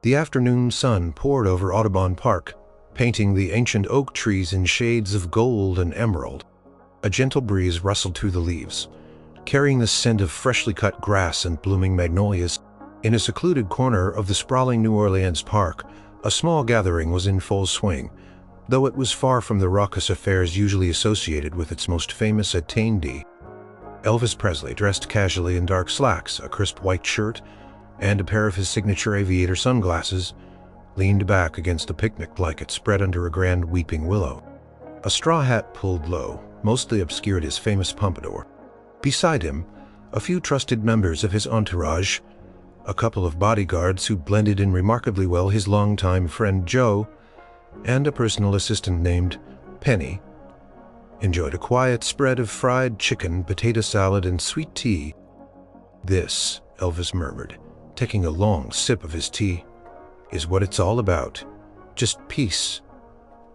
The afternoon sun poured over Audubon Park, painting the ancient oak trees in shades of gold and emerald. A gentle breeze rustled through the leaves, carrying the scent of freshly cut grass and blooming magnolias. In a secluded corner of the sprawling New Orleans park, a small gathering was in full swing, though it was far from the raucous affairs usually associated with its most famous attendee. Elvis Presley, dressed casually in dark slacks, a crisp white shirt, and a pair of his signature aviator sunglasses, leaned back against a picnic blanket spread under a grand weeping willow. A straw hat pulled low mostly obscured his famous pompadour. Beside him, a few trusted members of his entourage, a couple of bodyguards who blended in remarkably well his longtime friend Joe, and a personal assistant named Penny, enjoyed a quiet spread of fried chicken, potato salad, and sweet tea. "This," Elvis murmured, taking a long sip of his tea, "is what it's all about. Just peace."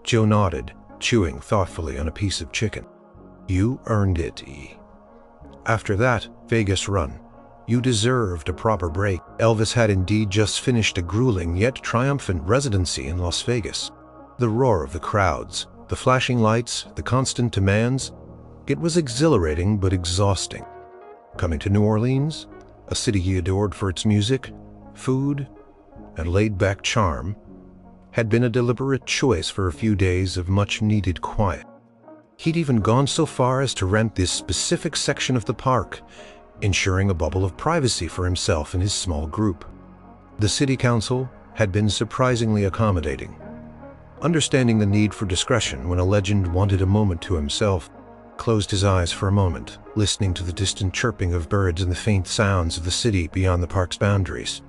Joe nodded, chewing thoughtfully on a piece of chicken. "You earned it, E. After that Vegas run, you deserved a proper break." Elvis had indeed just finished a grueling yet triumphant residency in Las Vegas. The roar of the crowds, the flashing lights, the constant demands, it was exhilarating but exhausting. Coming to New Orleans, a city he adored for its music, food, and laid-back charm, had been a deliberate choice for a few days of much-needed quiet. He'd even gone so far as to rent this specific section of the park, ensuring a bubble of privacy for himself and his small group. The city council had been surprisingly accommodating, understanding the need for discretion when a legend wanted a moment to himself. Closed his eyes for a moment, listening to the distant chirping of birds and the faint sounds of the city beyond the park's boundaries.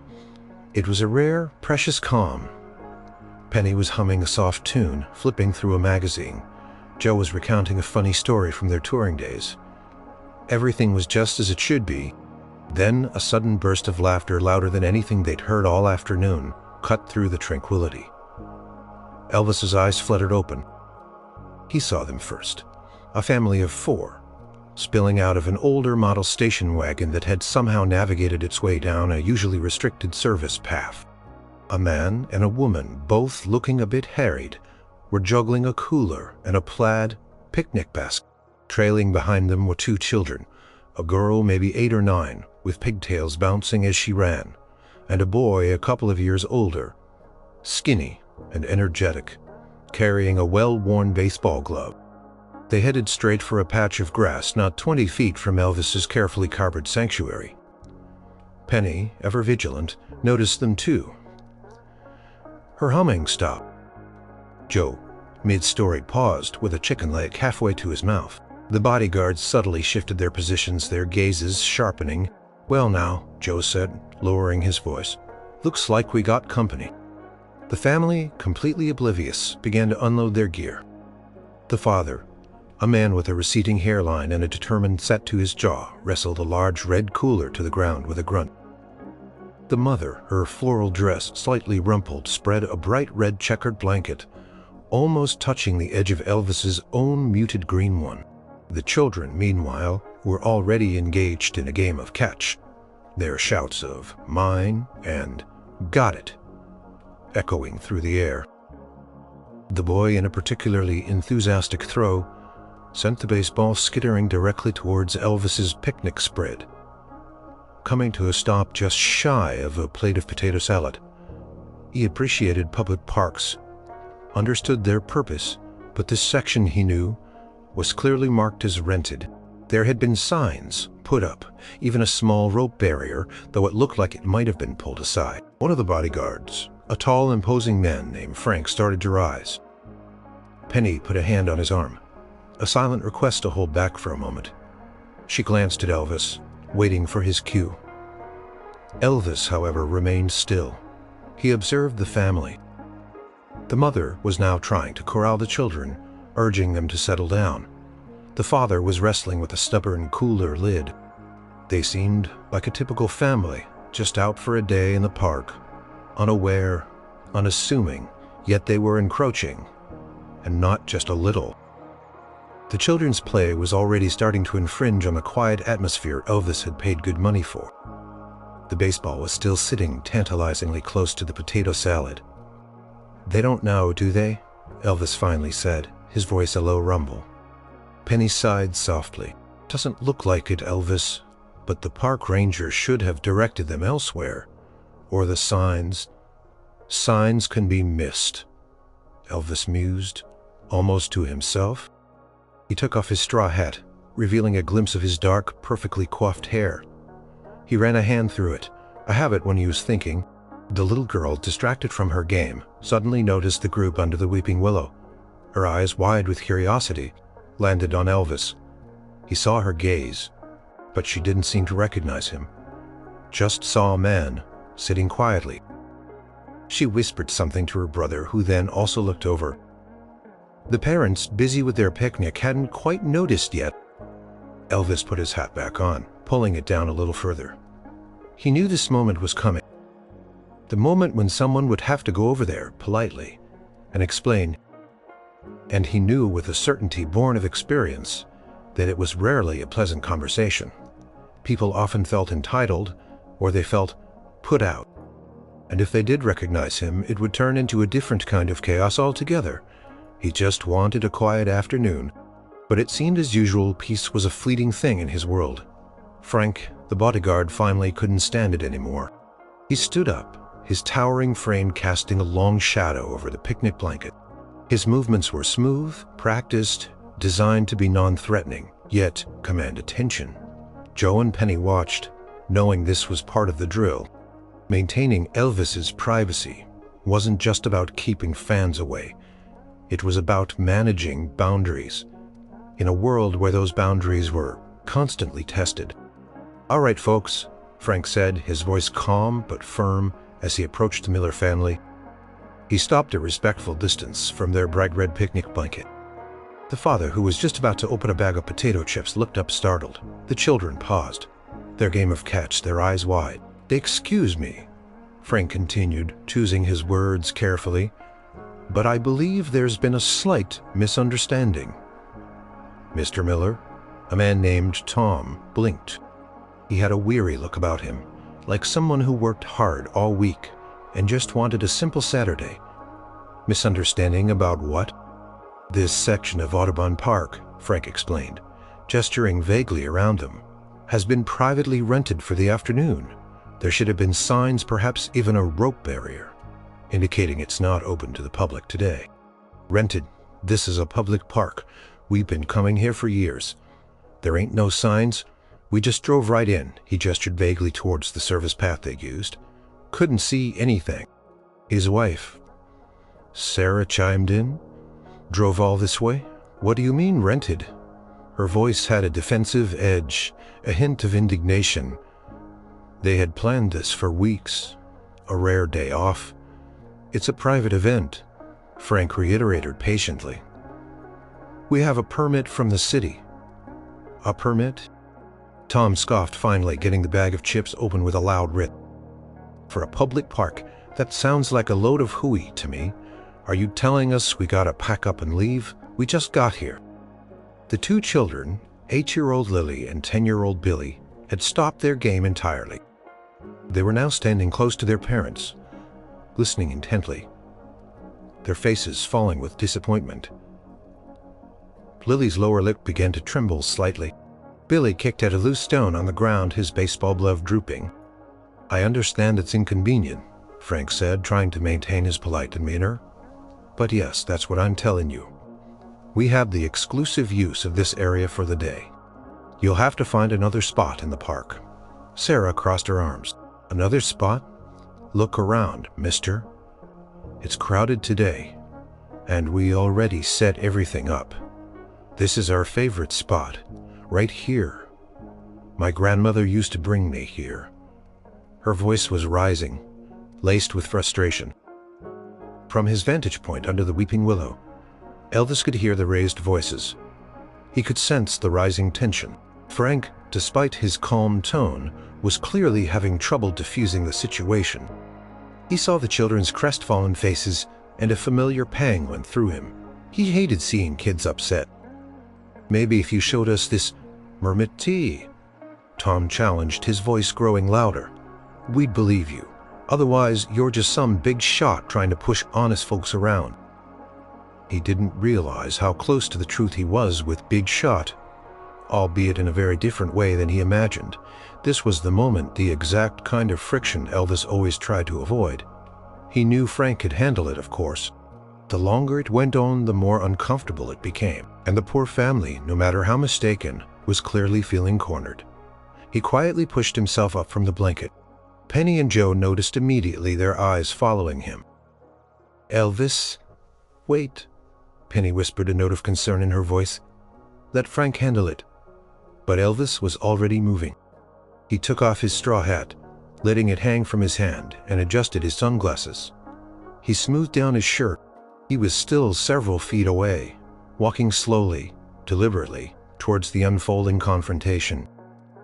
It was a rare, precious calm. Penny was humming a soft tune, flipping through a magazine. Joe was recounting a funny story from their touring days. Everything was just as it should be. Then a sudden burst of laughter, louder than anything they'd heard all afternoon, cut through the tranquility. Elvis's eyes fluttered open. He saw them first. A family of 4, spilling out of an older model station wagon that had somehow navigated its way down a usually restricted service path. A man and a woman, both looking a bit harried, were juggling a cooler and a plaid picnic basket. Trailing behind them were 2 children, a girl maybe 8 or 9, with pigtails bouncing as she ran, and a boy a couple of years older, skinny and energetic, carrying a well-worn baseball glove. They headed straight for a patch of grass not 20 feet from Elvis's carefully carpeted sanctuary. Penny, ever vigilant, noticed them too. Her humming stopped. Joe, mid-story, paused with a chicken leg halfway to his mouth. The bodyguards subtly shifted their positions, their gazes sharpening. "Well now," Joe said, lowering his voice, "looks like we got company." The family, completely oblivious, began to unload their gear. The father, a man with a receding hairline and a determined set to his jaw, wrestled a large red cooler to the ground with a grunt. The mother, her floral dress slightly rumpled, spread a bright red checkered blanket, almost touching the edge of Elvis's own muted green one. The children, meanwhile, were already engaged in a game of catch, their shouts of "mine" and "got it" echoing through the air. The boy, in a particularly enthusiastic throw, sent the baseball skittering directly towards Elvis's picnic spread, coming to a stop just shy of a plate of potato salad. He appreciated public parks, understood their purpose, but this section, he knew, was clearly marked as rented. There had been signs put up, even a small rope barrier, though it looked like it might have been pulled aside. One of the bodyguards, a tall, imposing man named Frank, started to rise. Penny put a hand on his arm, a silent request to hold back for a moment. She glanced at Elvis, waiting for his cue. Elvis, however, remained still. He observed the family. The mother was now trying to corral the children, urging them to settle down. The father was wrestling with a stubborn cooler lid. They seemed like a typical family, just out for a day in the park, unaware, unassuming, yet they were encroaching, and not just a little. The children's play was already starting to infringe on the quiet atmosphere Elvis had paid good money for. The baseball was still sitting tantalizingly close to the potato salad. "They don't know, do they?" Elvis finally said, his voice a low rumble. Penny sighed softly. "Doesn't look like it, Elvis, but the park ranger should have directed them elsewhere. Or the signs. Signs can be missed," Elvis mused, almost to himself. He took off his straw hat, revealing a glimpse of his dark, perfectly coiffed hair. He ran a hand through it, a habit when he was thinking. The little girl, distracted from her game, suddenly noticed the group under the weeping willow. Her eyes, wide with curiosity, landed on Elvis. He saw her gaze, but she didn't seem to recognize him. Just saw a man, sitting quietly. She whispered something to her brother, who then also looked over. The parents, busy with their picnic, hadn't quite noticed yet. Elvis put his hat back on, pulling it down a little further. He knew this moment was coming. The moment when someone would have to go over there, politely, and explain. And he knew with a certainty born of experience that it was rarely a pleasant conversation. People often felt entitled, or they felt put out. And if they did recognize him, it would turn into a different kind of chaos altogether. He just wanted a quiet afternoon, but it seemed as usual peace was a fleeting thing in his world. Frank, the bodyguard, finally couldn't stand it anymore. He stood up, his towering frame casting a long shadow over the picnic blanket. His movements were smooth, practiced, designed to be non-threatening, yet command attention. Joe and Penny watched, knowing this was part of the drill. Maintaining Elvis's privacy wasn't just about keeping fans away. It was about managing boundaries, in a world where those boundaries were constantly tested. "All right, folks," Frank said, his voice calm but firm as he approached the Miller family. He stopped a respectful distance from their bright red picnic blanket. The father, who was just about to open a bag of potato chips, looked up startled. The children paused, their game of catch, their eyes wide. "Excuse me," Frank continued, choosing his words carefully, "but I believe there's been a slight misunderstanding." Mr. Miller, a man named Tom, blinked. He had a weary look about him, like someone who worked hard all week and just wanted a simple Saturday. "Misunderstanding about what?" "This section of Audubon Park," Frank explained, gesturing vaguely around them, "has been privately rented for the afternoon. There should have been signs, perhaps even a rope barrier, indicating it's not open to the public today. Rented. This is a public park. We've been coming here for years. There ain't no signs. We just drove right in." He gestured vaguely towards the service path they used. "Couldn't see anything." His wife, Sarah, chimed in. "Drove all this way? What do you mean rented?" Her voice had a defensive edge, a hint of indignation. They had planned this for weeks. A rare day off. "It's a private event," Frank reiterated patiently. "We have a permit from the city." "A permit?" Tom scoffed, finally getting the bag of chips open with a loud rip. "For a public park, that sounds like a load of hooey to me. Are you telling us we gotta pack up and leave? We just got here." The two children, 8-year-old Lily and 10-year-old Billy, had stopped their game entirely. They were now standing close to their parents, listening intently, their faces falling with disappointment. Lily's lower lip began to tremble slightly. Billy kicked at a loose stone on the ground, his baseball glove drooping. "I understand it's inconvenient," Frank said, trying to maintain his polite demeanor. "But yes, that's what I'm telling you. We have the exclusive use of this area for the day. You'll have to find another spot in the park." Sarah crossed her arms. "Another spot? Look around, mister. It's crowded today, and we already set everything up. This is our favorite spot, right here. My grandmother used to bring me here." Her voice was rising, laced with frustration. From his vantage point under the weeping willow, Elvis could hear the raised voices. He could sense the rising tension. Frank, despite his calm tone, was clearly having trouble diffusing the situation. He saw the children's crestfallen faces, and a familiar pang went through him. He hated seeing kids upset. "Maybe if you showed us this mermaid tea," Tom challenged, his voice growing louder. we'd believe you. Otherwise, you're just some big shot trying to push honest folks around. He didn't realize how close to the truth he was with Big Shot, albeit in a very different way than he imagined. This was the moment, the exact kind of friction Elvis always tried to avoid. He knew Frank could handle it, of course. The longer it went on, the more uncomfortable it became, and the poor family, no matter how mistaken, was clearly feeling cornered. He quietly pushed himself up from the blanket. Penny and Joe noticed immediately, their eyes following him. "Elvis, wait," Penny whispered, a note of concern in her voice. "Let Frank handle it." But Elvis was already moving. He took off his straw hat, letting it hang from his hand, and adjusted his sunglasses. He smoothed down his shirt. He was still several feet away, walking slowly, deliberately, towards the unfolding confrontation.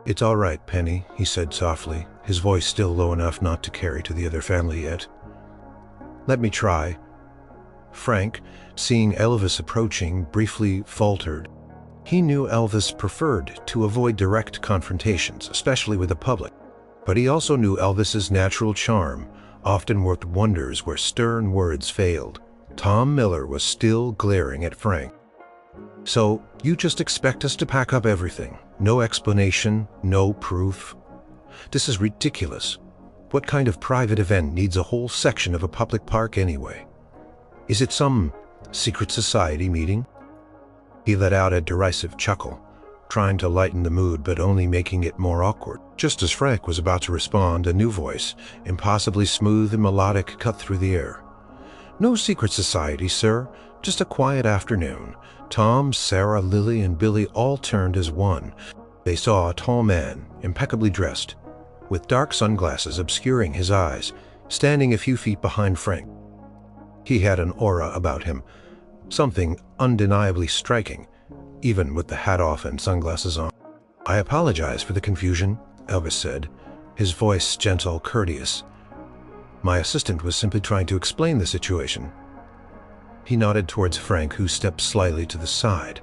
"It's all right, Penny," he said softly, his voice still low enough not to carry to the other family yet. "Let me try." Frank, seeing Elvis approaching, briefly faltered. He knew Elvis preferred to avoid direct confrontations, especially with the public. But he also knew Elvis's natural charm often worked wonders where stern words failed. Tom Miller was still glaring at Frank. "So, you just expect us to pack up everything? No explanation, no proof? This is ridiculous. What kind of private event needs a whole section of a public park anyway? Is it some secret society meeting?" He let out a derisive chuckle, trying to lighten the mood but only making it more awkward. Just as Frank was about to respond, a new voice, impossibly smooth and melodic, cut through the air. "No secret society, sir. Just a quiet afternoon." Tom, Sarah, Lily, and Billy all turned as one. They saw a tall man, impeccably dressed, with dark sunglasses obscuring his eyes, standing a few feet behind Frank. He had an aura about him, something undeniably striking, even with the hat off and sunglasses on. "I apologize for the confusion," Elvis said, his voice gentle, courteous. "My assistant was simply trying to explain the situation." He nodded towards Frank, who stepped slightly to the side.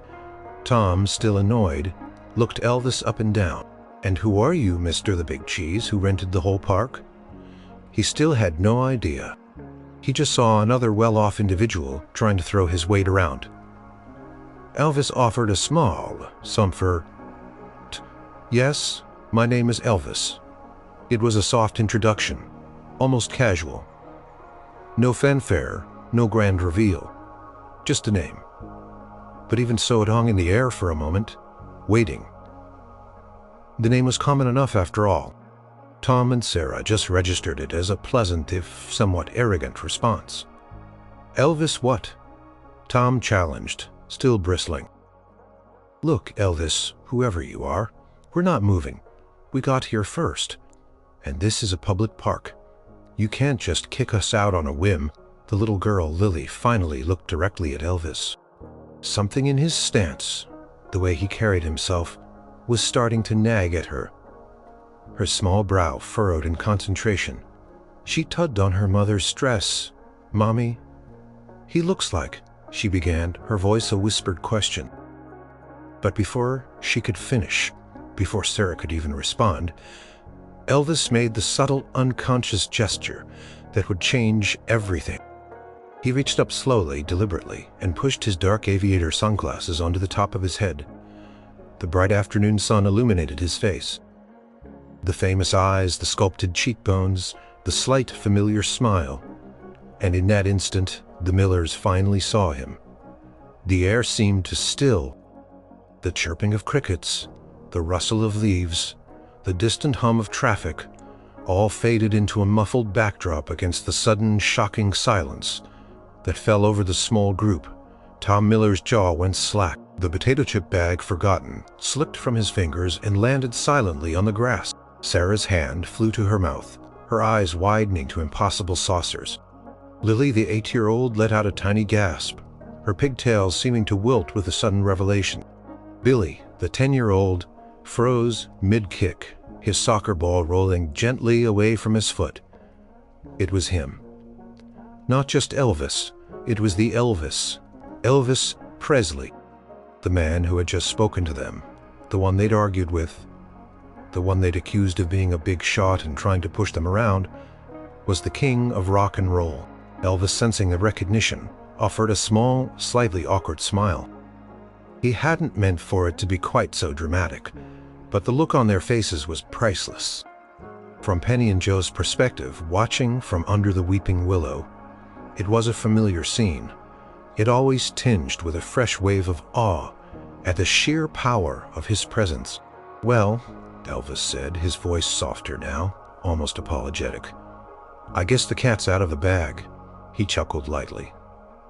Tom, still annoyed, looked Elvis up and down. "And who are you, Mr. the Big Cheese, who rented the whole park?" He still had no idea. He just saw another well-off individual trying to throw his weight around. Elvis offered a small, somber, "Yes, my name is Elvis." It was a soft introduction, almost casual. No fanfare, no grand reveal, just a name. But even so, it hung in the air for a moment, waiting. The name was common enough after all. Tom and Sarah just registered it as a pleasant, if somewhat arrogant, response. "Elvis what?" Tom challenged, still bristling. "Look, Elvis, whoever you are, we're not moving. We got here first. And this is a public park. You can't just kick us out on a whim." The little girl, Lily, finally looked directly at Elvis. Something in his stance, the way he carried himself, was starting to nag at her. Her small brow furrowed in concentration. She tugged on her mother's dress. "Mommy?" "He looks like," she began, her voice a whispered question. But before she could finish, before Sarah could even respond, Elvis made the subtle, unconscious gesture that would change everything. He reached up slowly, deliberately, and pushed his dark aviator sunglasses onto the top of his head. The bright afternoon sun illuminated his face. The famous eyes, the sculpted cheekbones, the slight, familiar smile. And in that instant, the Millers finally saw him. The air seemed to still. The chirping of crickets, the rustle of leaves, the distant hum of traffic, all faded into a muffled backdrop against the sudden, shocking silence that fell over the small group. Tom Miller's jaw went slack. The potato chip bag, forgotten, slipped from his fingers and landed silently on the grass. Sarah's hand flew to her mouth, her eyes widening to impossible saucers. Lily, the 8-year-old, let out a tiny gasp, her pigtails seeming to wilt with the sudden revelation. Billy, the 10-year-old, froze mid-kick, his soccer ball rolling gently away from his foot. It was him. Not just Elvis, it was the Elvis Presley, the man who had just spoken to them, the one they'd argued with. the one they'd accused of being a big shot and trying to push them around, was the king of rock and roll. Elvis, sensing the recognition, offered a small, slightly awkward smile. He hadn't meant for it to be quite so dramatic, but the look on their faces was priceless. From Penny and Joe's perspective, watching from under the weeping willow, it was a familiar scene. It always tinged with a fresh wave of awe at the sheer power of his presence. "Well," Elvis said, his voice softer now, almost apologetic, "I guess the cat's out of the bag." He chuckled lightly,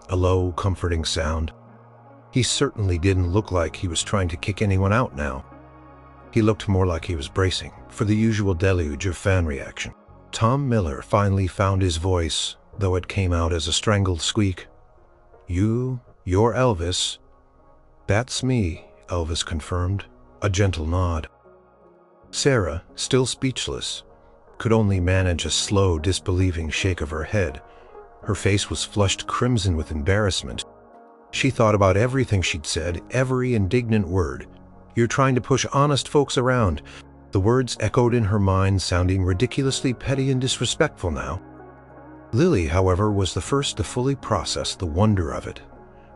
a low, comforting sound. He certainly didn't look like he was trying to kick anyone out now. He looked more like he was bracing for the usual deluge of fan reaction. Tom Miller finally found his voice, though it came out as a strangled squeak. You're Elvis." "That's me," Elvis confirmed, a gentle nod. Sarah, still speechless, could only manage a slow, disbelieving shake of her head. Her face was flushed crimson with embarrassment. She thought about everything she'd said, every indignant word. "You're trying to push honest folks around." The words echoed in her mind, sounding ridiculously petty and disrespectful now. Lily, however, was the first to fully process the wonder of it.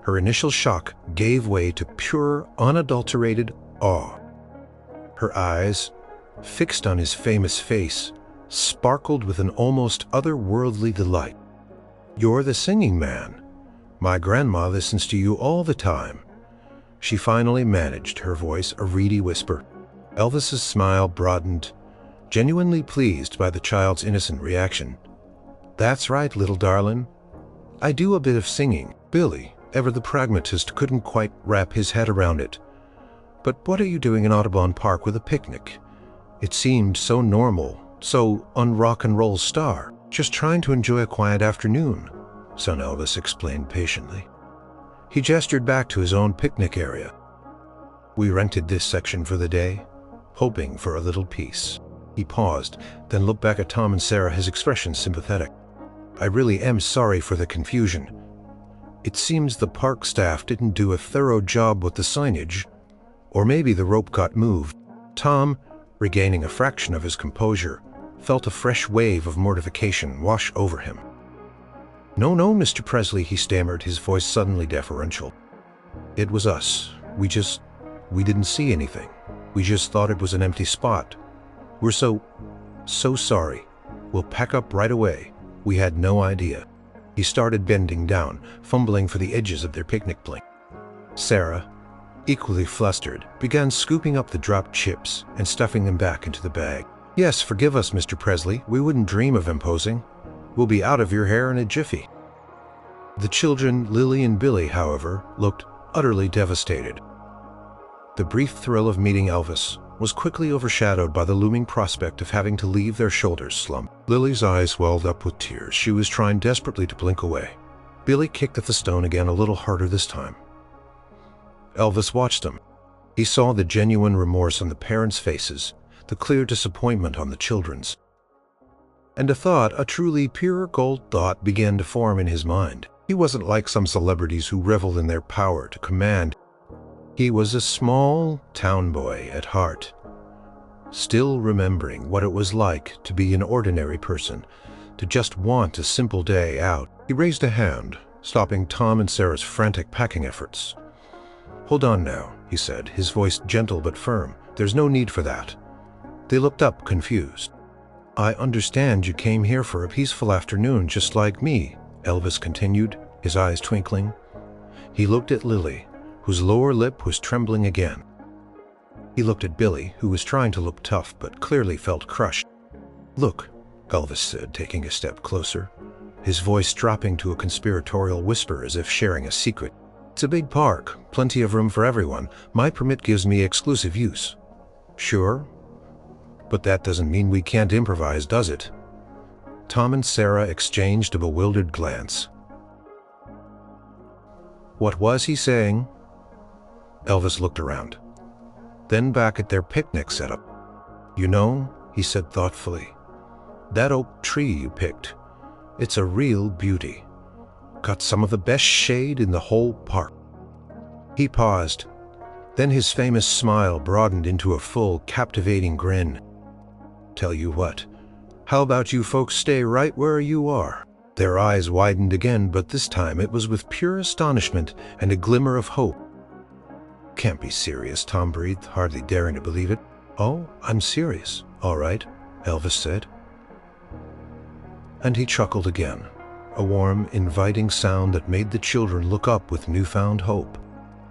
Her initial shock gave way to pure, unadulterated awe. Her eyes, fixed on his famous face, sparkled with an almost otherworldly delight. "You're the singing man. My grandma listens to you all the time." She finally managed, her voice a reedy whisper. Elvis's smile broadened, genuinely pleased by the child's innocent reaction. "That's right, little darling. I do a bit of singing." Billy, ever the pragmatist, couldn't quite wrap his head around it. "But what are you doing in Audubon Park with a picnic?" It seemed so normal, so un-rock and roll star. "Just trying to enjoy a quiet afternoon," son Elvis explained patiently. He gestured back to his own picnic area. "We rented this section for the day, hoping for a little peace." He paused, then looked back at Tom and Sarah, his expression sympathetic. "I really am sorry for the confusion. It seems the park staff didn't do a thorough job with the signage, or maybe the rope got moved." Tom, regaining a fraction of his composure, felt a fresh wave of mortification wash over him. No, Mr. Presley," he stammered, his voice suddenly deferential. "It was us. We didn't see anything. We just thought it was an empty spot. We're so sorry. We'll pack up right away. We had no idea." He started bending down, fumbling for the edges of their picnic blanket. Sarah, equally flustered, began scooping up the dropped chips and stuffing them back into the bag. "Yes, forgive us, Mr. Presley. We wouldn't dream of imposing. We'll be out of your hair in a jiffy." The children, Lily and Billy, however, looked utterly devastated. The brief thrill of meeting Elvis was quickly overshadowed by the looming prospect of having to leave their shoulders slumped. Lily's eyes welled up with tears. She was trying desperately to blink away. Billy kicked at the stone again, a little harder this time. Elvis watched them. He saw the genuine remorse on the parents' faces, the clear disappointment on the children's. And a truly pure gold thought began to form in his mind. He wasn't like some celebrities who revel in their power to command. He was a small town boy at heart, still remembering what it was like to be an ordinary person, to just want a simple day out. He raised a hand, stopping Tom and Sarah's frantic packing efforts. "Hold on now," he said, his voice gentle but firm. "There's no need for that." They looked up, confused. "I understand you came here for a peaceful afternoon just like me," Elvis continued, his eyes twinkling. He looked at Lily, whose lower lip was trembling again. He looked at Billy, who was trying to look tough but clearly felt crushed. "Look," Elvis said, taking a step closer, his voice dropping to a conspiratorial whisper as if sharing a secret. "It's a big park, plenty of room for everyone. My permit gives me exclusive use." "Sure, but that doesn't mean we can't improvise, does it?" Tom and Sarah exchanged a bewildered glance. What was he saying? Elvis looked around, then back at their picnic setup. "You know," he said thoughtfully, "that oak tree you picked, it's a real beauty. Got some of the best shade in the whole park." He paused, Then his famous smile broadened into a full, captivating grin. "Tell you what, how about you folks stay right where you are?" Their eyes widened again, but this time it was with pure astonishment and a glimmer of hope. "Can't be serious," Tom breathed, hardly daring to believe it. "Oh, I'm serious. All right," Elvis said. And he chuckled again, a warm, inviting sound that made the children look up with newfound hope.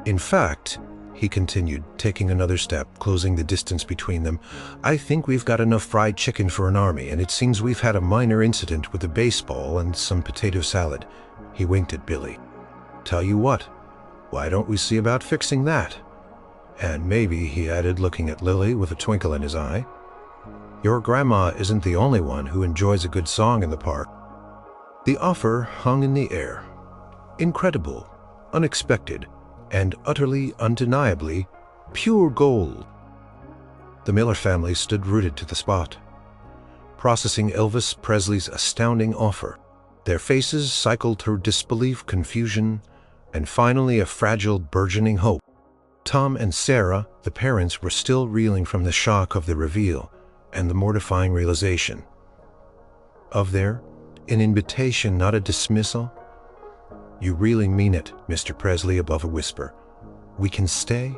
"In fact," he continued, taking another step, closing the distance between them, "I think we've got enough fried chicken for an army, and it seems we've had a minor incident with a baseball and some potato salad." He winked at Billy. "Tell you what, why don't we see about fixing that? And maybe," he added, looking at Lily with a twinkle in his eye, "your grandma isn't the only one who enjoys a good song in the park." The offer hung in the air. Incredible, unexpected, and utterly, undeniably, pure gold. The Miller family stood rooted to the spot, processing Elvis Presley's astounding offer. Their faces cycled through disbelief, confusion, and finally a fragile, burgeoning hope. Tom and Sarah, the parents, were still reeling from the shock of the reveal and the mortifying realization of an invitation, not a dismissal. "You really mean it, Mr. Presley," above a whisper. "We can stay?"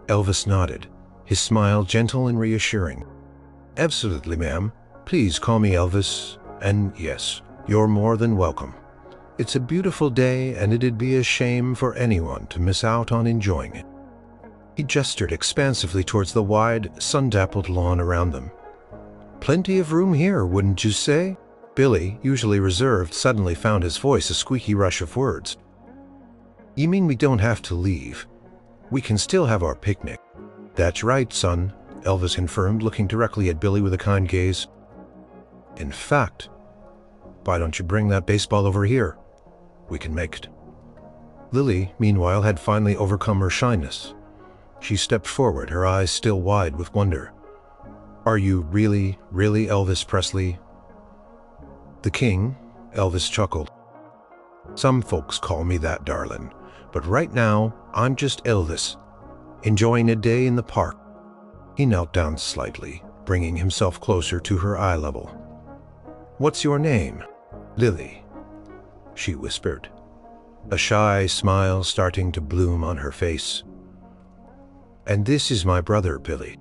Elvis nodded, his smile gentle and reassuring. "Absolutely, ma'am. Please call me Elvis, and yes, you're more than welcome. It's a beautiful day, and it'd be a shame for anyone to miss out on enjoying it." He gestured expansively towards the wide, sun-dappled lawn around them. "Plenty of room here, wouldn't you say?" Billy, usually reserved, suddenly found his voice a squeaky rush of words. "You mean we don't have to leave? We can still have our picnic." "That's right, son," Elvis confirmed, looking directly at Billy with a kind gaze. "In fact, why don't you bring that baseball over here? We can make it." Lily, meanwhile, had finally overcome her shyness. She stepped forward, her eyes still wide with wonder. "Are you really Elvis Presley?" "The King," Elvis chuckled. "Some folks call me that, darling, but right now I'm just Elvis, enjoying a day in the park." He knelt down slightly, bringing himself closer to her eye level. "What's your name?" "Lily," she whispered, a shy smile starting to bloom on her face. "And this is my brother, Billy."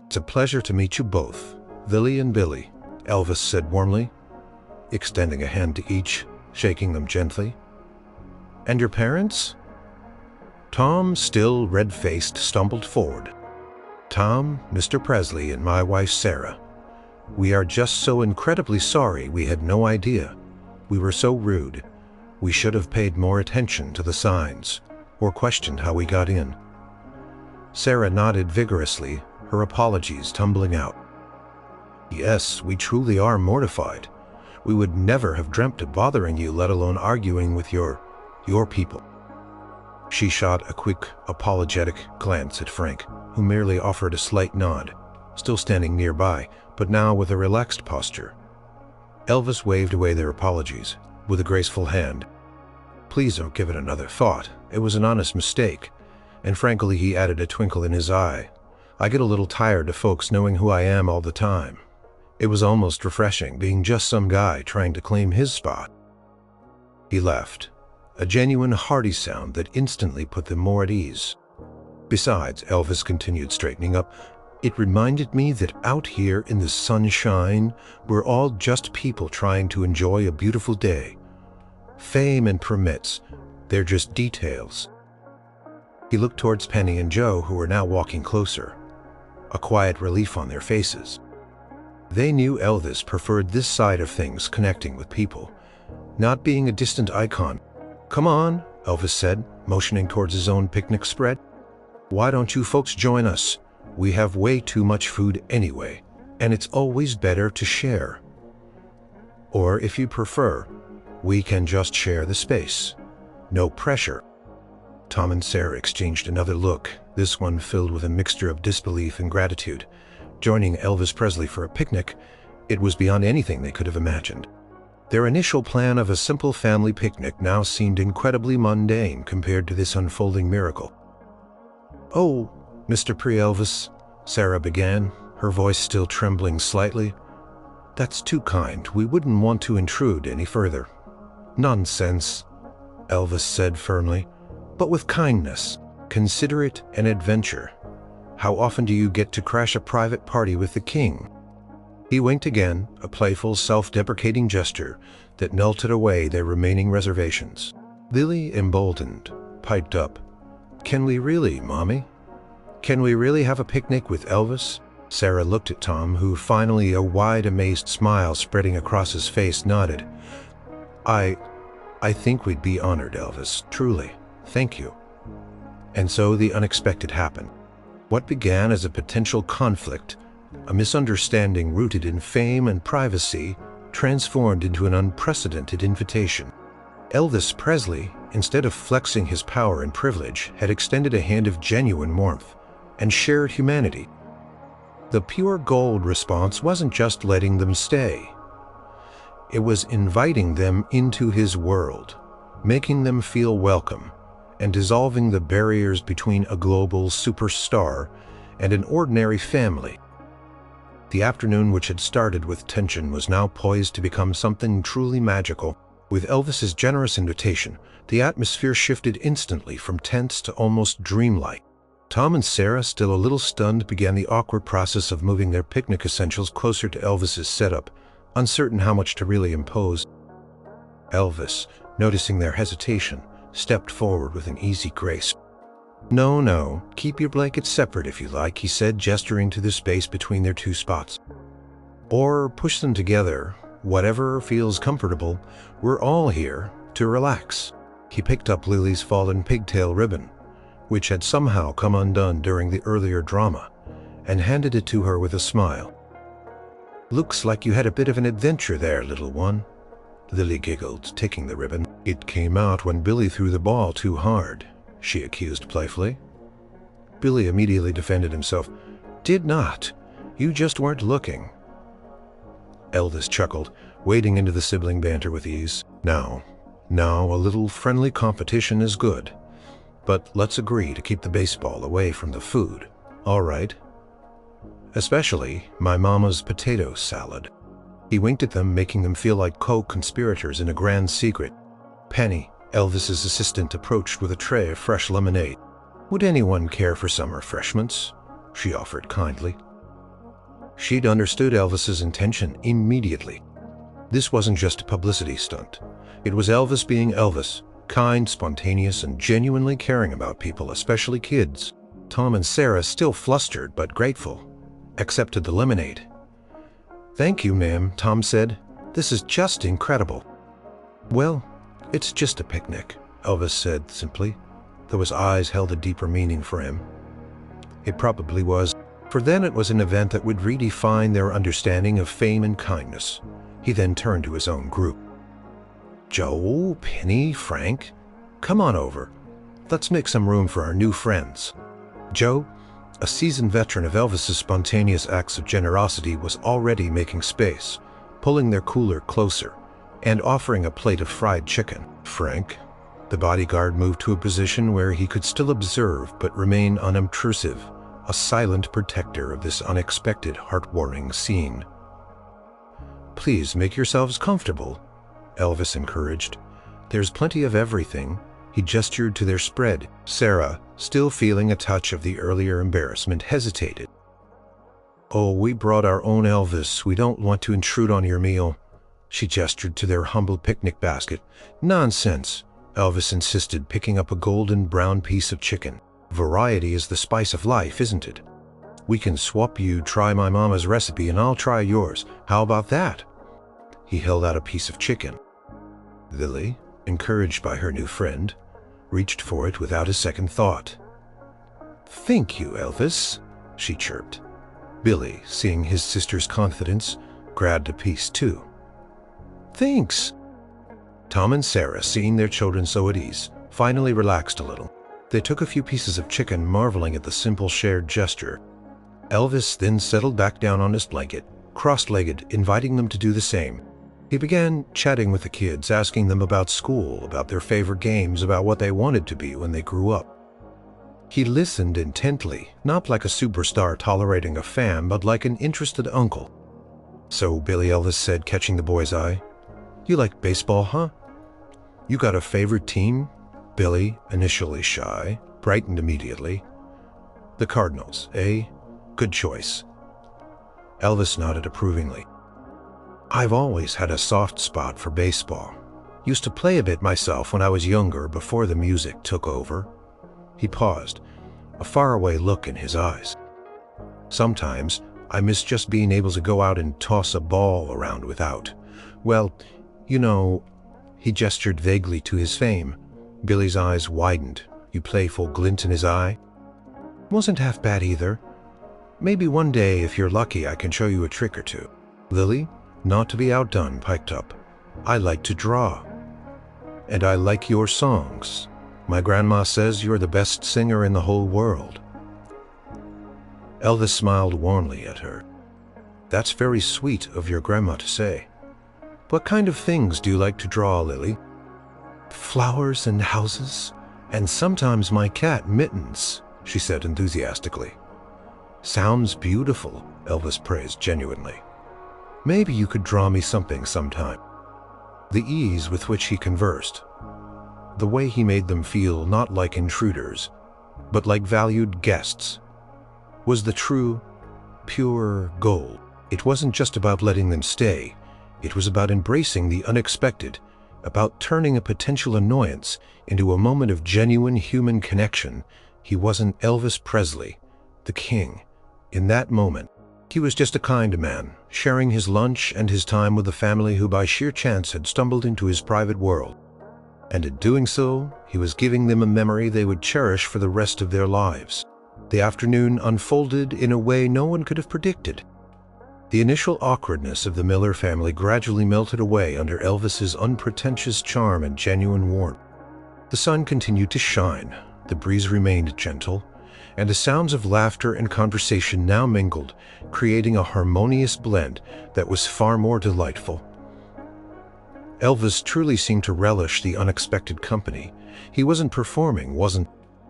"It's a pleasure to meet you both, Lily and Billy," Elvis said warmly, extending a hand to each, shaking them gently. "And your parents?" Tom, still red-faced, stumbled forward. "Tom, Mr. Presley, and my wife Sarah. We are just so incredibly sorry. We had no idea. We were so rude. We should have paid more attention to the signs, or questioned how we got in." Sarah nodded vigorously, her apologies tumbling out. "Yes, we truly are mortified. We would never have dreamt of bothering you, let alone arguing with your people." She shot a quick, apologetic glance at Frank, who merely offered a slight nod, still standing nearby, but now with a relaxed posture. Elvis waved away their apologies with a graceful hand. "Please don't give it another thought. It was an honest mistake." And frankly, he added, a twinkle in his eye, "I get a little tired of folks knowing who I am all the time. It was almost refreshing being just some guy trying to claim his spot." He laughed, a genuine hearty sound that instantly put them more at ease. "Besides," Elvis continued, straightening up, "it reminded me that out here in the sunshine, we're all just people trying to enjoy a beautiful day. Fame and permits, they're just details." He looked towards Penny and Joe, who were now walking closer, a quiet relief on their faces. They knew Elvis preferred this side of things, connecting with people, not being a distant icon. "Come on," Elvis said, motioning towards his own picnic spread. "Why don't you folks join us? We have way too much food anyway, and it's always better to share. Or if you prefer, we can just share the space. No pressure." Tom and Sarah exchanged another look, this one filled with a mixture of disbelief and gratitude. Joining Elvis Presley for a picnic, it was beyond anything they could have imagined. Their initial plan of a simple family picnic now seemed incredibly mundane compared to this unfolding miracle. "Oh, Mr. Pre-Elvis," Sarah began, her voice still trembling slightly. "That's too kind. We wouldn't want to intrude any further." "Nonsense," Elvis said firmly, "but with kindness. Consider it an adventure. How often do you get to crash a private party with the king?" He winked again, a playful, self-deprecating gesture that melted away their remaining reservations. Lily, emboldened, piped up, "Can we really, Mommy? Can we really have a picnic with Elvis?" Sarah looked at Tom, who finally, a wide, amazed smile spreading across his face, nodded. I think we'd be honored, Elvis, truly. Thank you." And so the unexpected happened. What began as a potential conflict, a misunderstanding rooted in fame and privacy, transformed into an unprecedented invitation. Elvis Presley, instead of flexing his power and privilege, had extended a hand of genuine warmth and shared humanity. The pure gold response wasn't just letting them stay. It was inviting them into his world, making them feel welcome, and dissolving the barriers between a global superstar and an ordinary family. The afternoon, which had started with tension, was now poised to become something truly magical. With Elvis's generous invitation, the atmosphere shifted instantly from tense to almost dreamlike. Tom and Sarah, still a little stunned, began the awkward process of moving their picnic essentials closer to Elvis's setup, uncertain how much to really impose. Elvis, noticing their hesitation, stepped forward with an easy grace. No, keep your blankets separate if you like," he said, gesturing to the space between their two spots. "Or push them together, whatever feels comfortable. We're all here to relax." He picked up Lily's fallen pigtail ribbon, which had somehow come undone during the earlier drama, and handed it to her with a smile. "Looks like you had a bit of an adventure there, little one," Lily giggled, taking the ribbon. "It came out when Billy threw the ball too hard," she accused playfully. Billy immediately defended himself. "Did not. You just weren't looking." Elvis chuckled, wading into the sibling banter with ease. Now, a little friendly competition is good. But let's agree to keep the baseball away from the food, all right? Especially my mama's potato salad." He winked at them, making them feel like co-conspirators in a grand secret. Penny, Elvis's assistant, approached with a tray of fresh lemonade. "Would anyone care for some refreshments?" she offered kindly. She'd understood Elvis's intention immediately. This wasn't just a publicity stunt. It was Elvis being Elvis, kind, spontaneous, and genuinely caring about people, especially kids. Tom and Sarah, still flustered but grateful, accepted the lemonade. "Thank you, ma'am," Tom said. "This is just incredible." "Well, it's just a picnic," Elvis said simply, though his eyes held a deeper meaning for him. It probably was, for then it was an event that would redefine their understanding of fame and kindness. He then turned to his own group. "Joe, Penny, Frank, come on over. Let's make some room for our new friends." Joe, a seasoned veteran of Elvis's spontaneous acts of generosity, was already making space, pulling their cooler closer, and offering a plate of fried chicken. Frank, the bodyguard, moved to a position where he could still observe but remain unobtrusive, a silent protector of this unexpected, heartwarming scene. "Please make yourselves comfortable," Elvis encouraged. "There's plenty of everything." He gestured to their spread. Sarah, still feeling a touch of the earlier embarrassment, hesitated. "Oh, we brought our own Elvis. We don't want to intrude on your meal." She gestured to their humble picnic basket. "Nonsense," Elvis insisted, picking up a golden brown piece of chicken. "Variety is the spice of life, isn't it? We can swap. You try my mama's recipe and I'll try yours. How about that?" He held out a piece of chicken. Lily, encouraged by her new friend, reached for it without a second thought. "Thank you, Elvis," she chirped. Billy, seeing his sister's confidence, grabbed a piece too. "Thanks." Tom and Sarah, seeing their children so at ease, finally relaxed a little. They took a few pieces of chicken, marveling at the simple shared gesture. Elvis then settled back down on his blanket, cross-legged, inviting them to do the same. He began chatting with the kids, asking them about school, about their favorite games, about what they wanted to be when they grew up. He listened intently, not like a superstar tolerating a fan, but like an interested uncle. "So, Billy," Elvis said, catching the boy's eye, "you like baseball, huh? You got a favorite team?" Billy, initially shy, brightened immediately. "The Cardinals, eh? Good choice." Elvis nodded approvingly. "I've always had a soft spot for baseball. Used to play a bit myself when I was younger, before the music took over." He paused, a faraway look in his eyes. "Sometimes I miss just being able to go out and toss a ball around without, well, you know." He gestured vaguely to his fame. Billy's eyes widened, a playful glint in his eye. "Wasn't half bad either. Maybe one day, if you're lucky, I can show you a trick or two." Lily, not to be outdone, piped up, "I like to draw. And I like your songs. My grandma says you're the best singer in the whole world." Elvis smiled warmly at her. "That's very sweet of your grandma to say. What kind of things do you like to draw, Lily?" "Flowers and houses, and sometimes my cat, Mittens," she said enthusiastically. "Sounds beautiful," Elvis praised genuinely. "Maybe you could draw me something sometime." The ease with which he conversed, the way he made them feel not like intruders, but like valued guests, was the true, pure gold. It wasn't just about letting them stay. It was about embracing the unexpected, about turning a potential annoyance into a moment of genuine human connection. He wasn't Elvis Presley, the king. In that moment, he was just a kind man, sharing his lunch and his time with a family who by sheer chance had stumbled into his private world. And in doing so, he was giving them a memory they would cherish for the rest of their lives. The afternoon unfolded in a way no one could have predicted. The initial awkwardness of the Miller family gradually melted away under Elvis's unpretentious charm and genuine warmth. The sun continued to shine, the breeze remained gentle, and the sounds of laughter and conversation now mingled, creating a harmonious blend that was far more delightful. Elvis truly seemed to relish the unexpected company. He wasn't performing,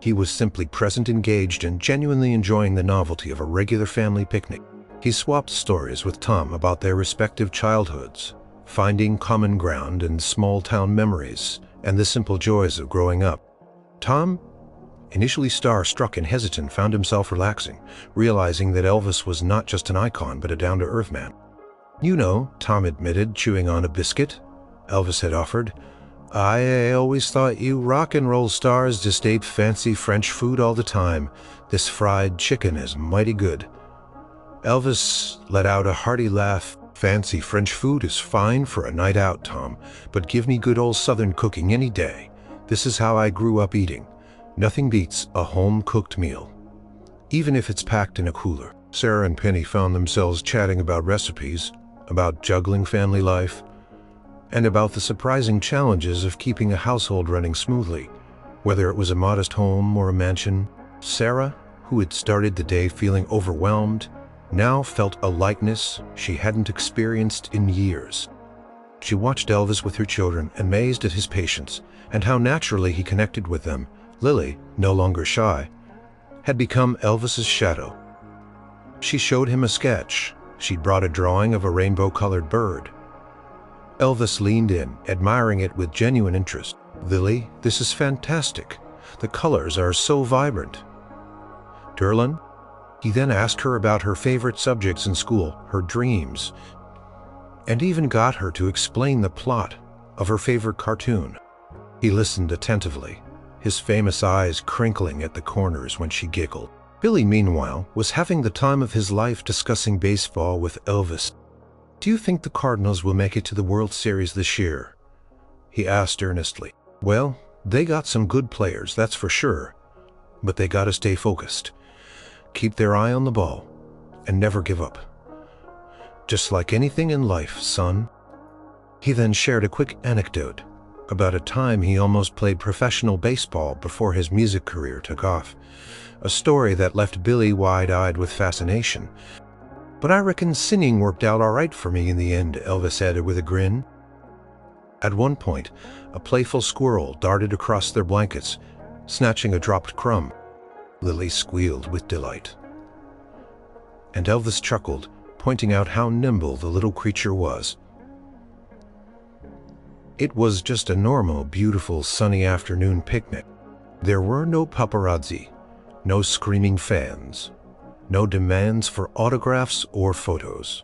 he was simply present, engaged, and genuinely enjoying the novelty of a regular family picnic. He swapped stories with Tom about their respective childhoods, finding common ground in small-town memories and the simple joys of growing up. Tom, initially star-struck and hesitant, found himself relaxing, realizing that Elvis was not just an icon but a down-to-earth man. "You know," Tom admitted, chewing on a biscuit Elvis had offered, "I always thought you rock and roll stars just ate fancy French food all the time. This fried chicken is mighty good." Elvis let out a hearty laugh. "Fancy French food is fine for a night out, Tom, but give me good old Southern cooking any day. This is how I grew up eating. Nothing beats a home-cooked meal, even if it's packed in a cooler." Sarah and Penny found themselves chatting about recipes, about juggling family life, and about the surprising challenges of keeping a household running smoothly, whether it was a modest home or a mansion. Sarah, who had started the day feeling overwhelmed, now felt a lightness she hadn't experienced in years. She watched Elvis with her children, amazed at his patience and how naturally he connected with them. Lily, no longer shy, had become Elvis's shadow. She showed him a sketch. She'd brought a drawing of a rainbow-colored bird. Elvis leaned in, admiring it with genuine interest. "Lily, this is fantastic. The colors are so vibrant." "Derlin?" He then asked her about her favorite subjects in school, her dreams, and even got her to explain the plot of her favorite cartoon. He listened attentively, his famous eyes crinkling at the corners when she giggled. Billy, meanwhile, was having the time of his life discussing baseball with Elvis. "Do you think the Cardinals will make it to the World Series this year?" he asked earnestly. "Well, they got some good players, that's for sure, but they gotta stay focused. Keep their eye on the ball and never give up. Just like anything in life, son." He then shared a quick anecdote about a time he almost played professional baseball before his music career took off, a story that left Billy wide-eyed with fascination. "But I reckon singing worked out all right for me in the end," Elvis added with a grin. At one point, a playful squirrel darted across their blankets, snatching a dropped crumb. Lily squealed with delight. And Elvis chuckled, pointing out how nimble the little creature was. It was just a normal, beautiful, sunny afternoon picnic. There were no paparazzi, no screaming fans, no demands for autographs or photos.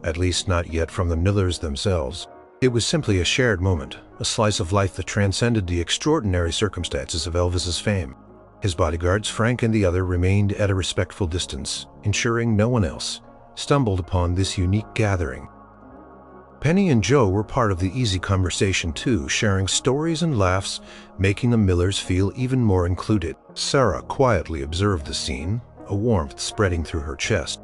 At least not yet from the Millers themselves. It was simply a shared moment, a slice of life that transcended the extraordinary circumstances of Elvis's fame. His bodyguards, Frank and the other, remained at a respectful distance, ensuring no one else stumbled upon this unique gathering. Penny and Joe were part of the easy conversation too, sharing stories and laughs, making the Millers feel even more included. Sarah quietly observed the scene, a warmth spreading through her chest.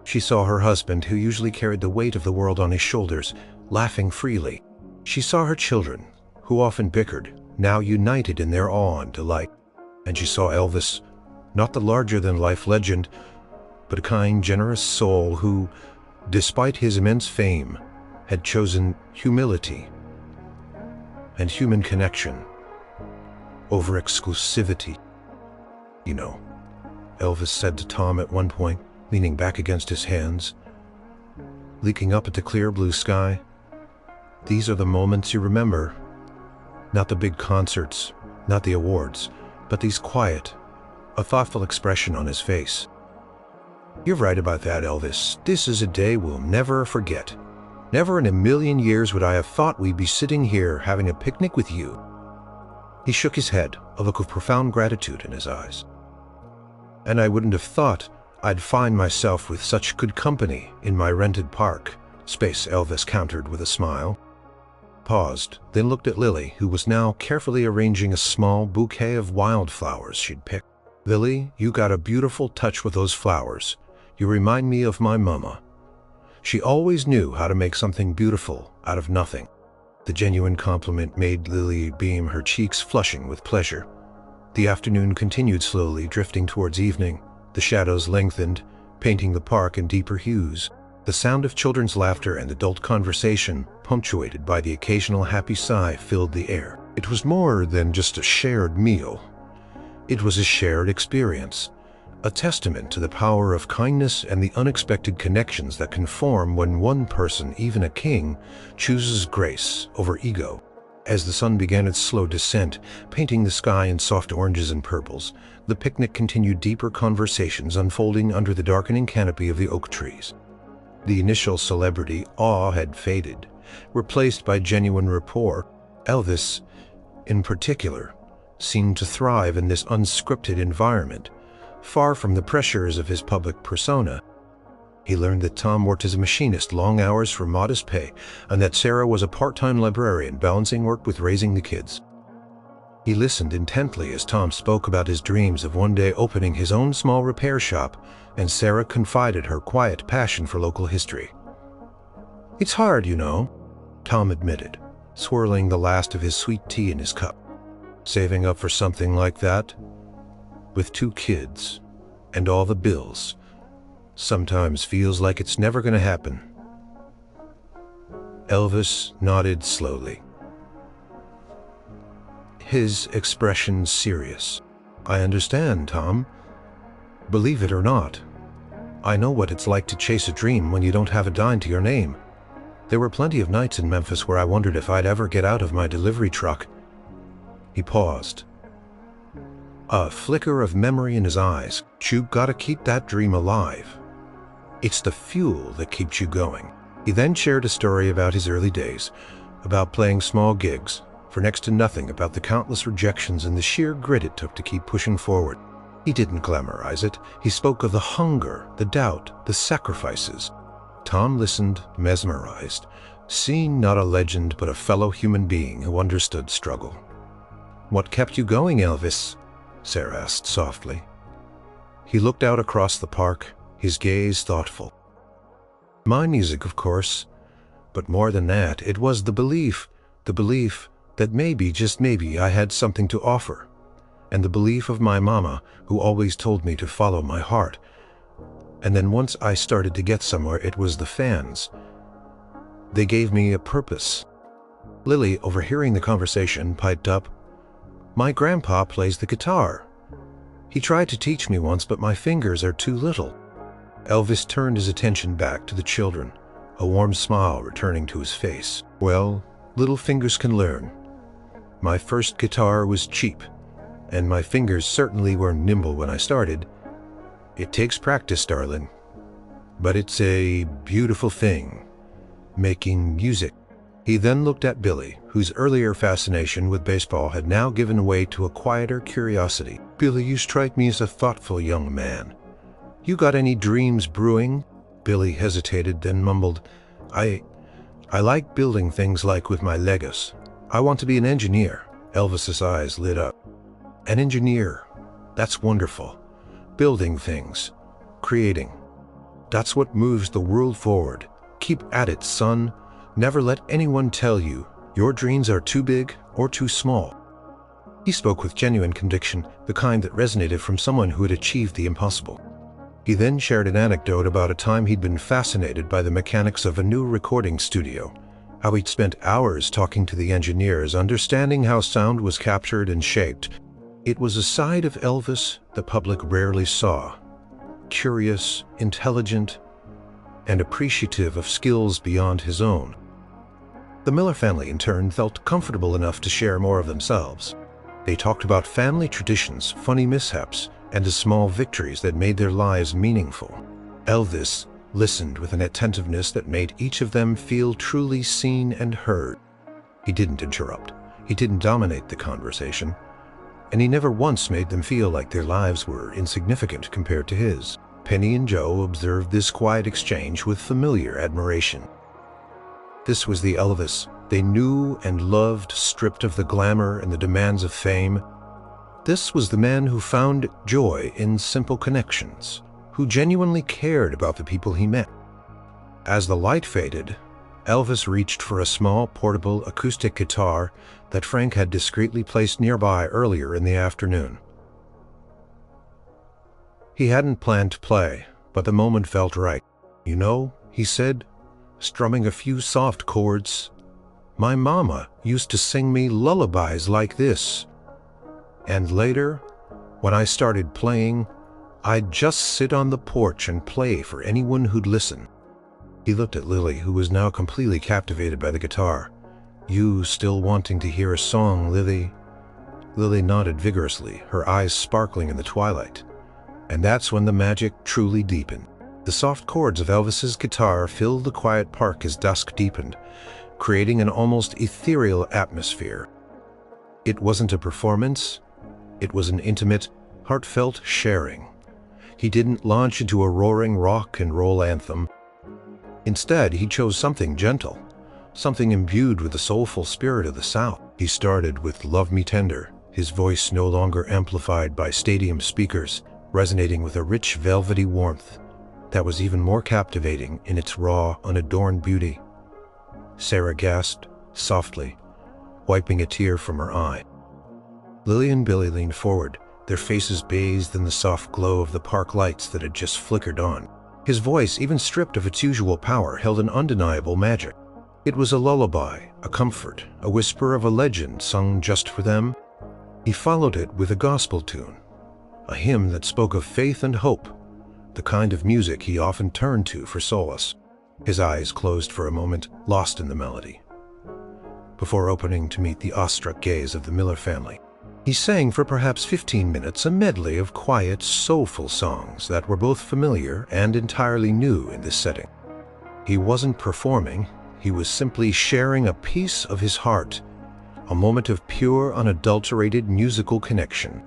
She saw her husband, who usually carried the weight of the world on his shoulders, laughing freely. She saw her children, who often bickered, now united in their awe and delight. And she saw Elvis, not the larger-than-life legend, but a kind, generous soul who, despite his immense fame, had chosen humility and human connection over exclusivity. "You know," Elvis said to Tom at one point, leaning back against his hands, looking up at the clear blue sky, "these are the moments you remember. Not the big concerts, not the awards, but these quiet, a thoughtful expression on his face." "You're right about that, Elvis. This is a day we'll never forget. Never in a million years would I have thought we'd be sitting here having a picnic with you." He shook his head, a look of profound gratitude in his eyes. "And I wouldn't have thought I'd find myself with such good company in my rented park space," Elvis countered with a smile. Paused, then looked at Lily, who was now carefully arranging a small bouquet of wildflowers she'd picked. "Lily, you got a beautiful touch with those flowers. You remind me of my mama. She always knew how to make something beautiful out of nothing." The genuine compliment made Lily beam, her cheeks flushing with pleasure. The afternoon continued slowly, drifting towards evening. The shadows lengthened, painting the park in deeper hues. The sound of children's laughter and adult conversation, punctuated by the occasional happy sigh, filled the air. It was more than just a shared meal. It was a shared experience, a testament to the power of kindness and the unexpected connections that can form when one person, even a king, chooses grace over ego. As the sun began its slow descent, painting the sky in soft oranges and purples, the picnic continued, deeper conversations unfolding under the darkening canopy of the oak trees. The initial celebrity awe had faded, replaced by genuine rapport. Elvis, in particular, seemed to thrive in this unscripted environment, far from the pressures of his public persona. He learned that Tom worked as a machinist, long hours for modest pay, and that Sarah was a part-time librarian, balancing work with raising the kids. He listened intently as Tom spoke about his dreams of one day opening his own small repair shop, and Sarah confided her quiet passion for local history. "It's hard, you know," Tom admitted, swirling the last of his sweet tea in his cup. "Saving up for something like that, with 2 kids and all the bills, sometimes feels like it's never going to happen." Elvis nodded slowly, his expression serious. "I understand, Tom. Believe it or not, I know what it's like to chase a dream when you don't have a dime to your name. There were plenty of nights in Memphis where I wondered if I'd ever get out of my delivery truck." He paused, a flicker of memory in his eyes. "You gotta keep that dream alive. It's the fuel that keeps you going." He then shared a story about his early days, about playing small gigs for next to nothing, about the countless rejections and the sheer grit it took to keep pushing forward. He didn't glamorize it. He spoke of the hunger, the doubt, the sacrifices. Tom listened, mesmerized, seeing not a legend but a fellow human being who understood struggle. "What kept you going, Elvis?" Sarah asked softly. He looked out across the park, his gaze thoughtful. "My music, of course, but more than that, it was the belief that maybe, just maybe, I had something to offer, and the belief of my mama, who always told me to follow my heart. And then once I started to get somewhere, it was the fans. They gave me a purpose." Lily, overhearing the conversation, piped up, "My grandpa plays the guitar. He tried to teach me once, but my fingers are too little." Elvis turned his attention back to the children, a warm smile returning to his face. "Well, little fingers can learn. My first guitar was cheap, and my fingers certainly weren't nimble when I started. It takes practice, darling. But it's a beautiful thing, making music." He then looked at Billy, whose earlier fascination with baseball had now given way to a quieter curiosity. "Billy, you strike me as a thoughtful young man. You got any dreams brewing?" Billy hesitated, then mumbled, I like building things like with my Legos. I want to be an engineer." Elvis's eyes lit up. "An engineer? That's wonderful. Building things. Creating. That's what moves the world forward. Keep at it, son. Never let anyone tell you your dreams are too big or too small." He spoke with genuine conviction, the kind that resonated from someone who had achieved the impossible. He then shared an anecdote about a time he'd been fascinated by the mechanics of a new recording studio, how he'd spent hours talking to the engineers, understanding how sound was captured and shaped. It was a side of Elvis the public rarely saw, curious, intelligent, and appreciative of skills beyond his own. The Miller family, in turn, felt comfortable enough to share more of themselves. They talked about family traditions, funny mishaps, and the small victories that made their lives meaningful. Elvis listened with an attentiveness that made each of them feel truly seen and heard. He didn't interrupt. He didn't dominate the conversation. And he never once made them feel like their lives were insignificant compared to his. Penny and Joe observed this quiet exchange with familiar admiration. This was the Elvis they knew and loved, stripped of the glamour and the demands of fame. This was the man who found joy in simple connections, who genuinely cared about the people he met. As the light faded, Elvis reached for a small, portable acoustic guitar that Frank had discreetly placed nearby earlier in the afternoon. He hadn't planned to play, but the moment felt right. "You know," he said, strumming a few soft chords, "my mama used to sing me lullabies like this. And later, when I started playing, I'd just sit on the porch and play for anyone who'd listen." He looked at Lily, who was now completely captivated by the guitar. "You still wanting to hear a song, Lily?" Lily nodded vigorously, her eyes sparkling in the twilight. And that's when the magic truly deepened. The soft chords of Elvis's guitar filled the quiet park as dusk deepened, creating an almost ethereal atmosphere. It wasn't a performance. It was an intimate, heartfelt sharing. He didn't launch into a roaring rock and roll anthem. Instead, he chose something gentle, something imbued with the soulful spirit of the South. He started with "Love Me Tender," his voice no longer amplified by stadium speakers, resonating with a rich, velvety warmth that was even more captivating in its raw, unadorned beauty. Sarah gasped softly, wiping a tear from her eye. Lily and Billy leaned forward, their faces bathed in the soft glow of the park lights that had just flickered on. His voice, even stripped of its usual power, held an undeniable magic. It was a lullaby, a comfort, a whisper of a legend sung just for them. He followed it with a gospel tune, a hymn that spoke of faith and hope, the kind of music he often turned to for solace. His eyes closed for a moment, lost in the melody, before opening to meet the awestruck gaze of the Miller family. He sang for perhaps 15 minutes a medley of quiet, soulful songs that were both familiar and entirely new in this setting. He wasn't performing, he was simply sharing a piece of his heart, a moment of pure, unadulterated musical connection.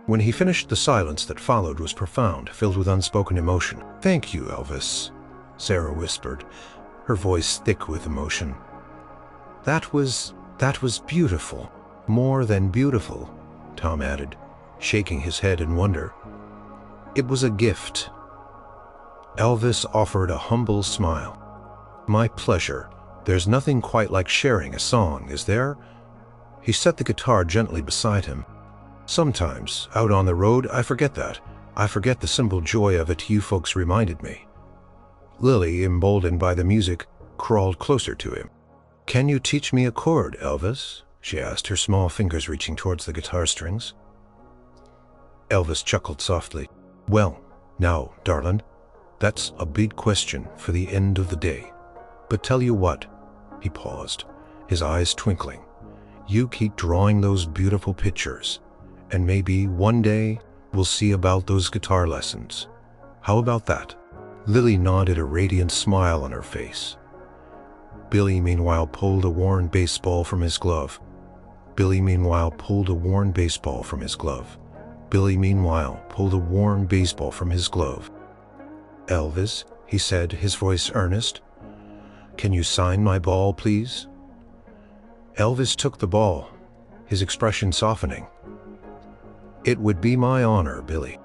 When he finished, the silence that followed was profound, filled with unspoken emotion. "Thank you, Elvis," Sarah whispered, her voice thick with emotion. That was beautiful. More than beautiful," Tom added, shaking his head in wonder. "It was a gift." Elvis offered a humble smile. "My pleasure. There's nothing quite like sharing a song, is there?" He set the guitar gently beside him. "Sometimes, out on the road, I forget that. I forget the simple joy of it you folks reminded me." Lily, emboldened by the music, crawled closer to him. "Can you teach me a chord, Elvis?" she asked, her small fingers reaching towards the guitar strings. Elvis chuckled softly. Well, now, darling, that's a big question for the end of the day. But tell you what, he paused, his eyes twinkling. You keep drawing those beautiful pictures, and maybe one day we'll see about those guitar lessons. How about that? Lily nodded, a radiant smile on her face. Billy, meanwhile, pulled a worn baseball from his glove. Billy, meanwhile, pulled a worn baseball from his glove. Billy, meanwhile, pulled a worn baseball from his glove. Elvis, he said, his voice earnest, can you sign my ball, please? Elvis took the ball, his expression softening. It would be my honor, Billy.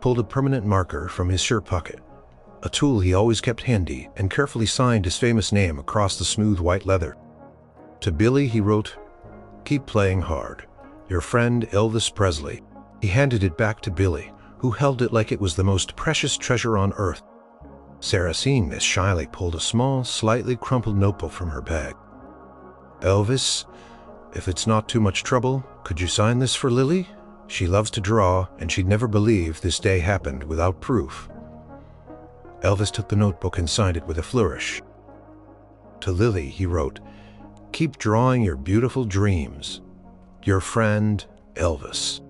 Pulled a permanent marker from his shirt pocket, a tool he always kept handy, and carefully signed his famous name across the smooth white leather. To Billy he wrote, keep playing hard. Your friend Elvis Presley. He handed it back to Billy, who held it like it was the most precious treasure on earth. Sarah, seeing this, shyly pulled a small, slightly crumpled notebook from her bag. Elvis, if it's not too much trouble, could you sign this for Lily? She loves to draw, and she'd never believe this day happened without proof. Elvis took the notebook and signed it with a flourish. To Lily he wrote, keep drawing your beautiful dreams. Your friend, Elvis.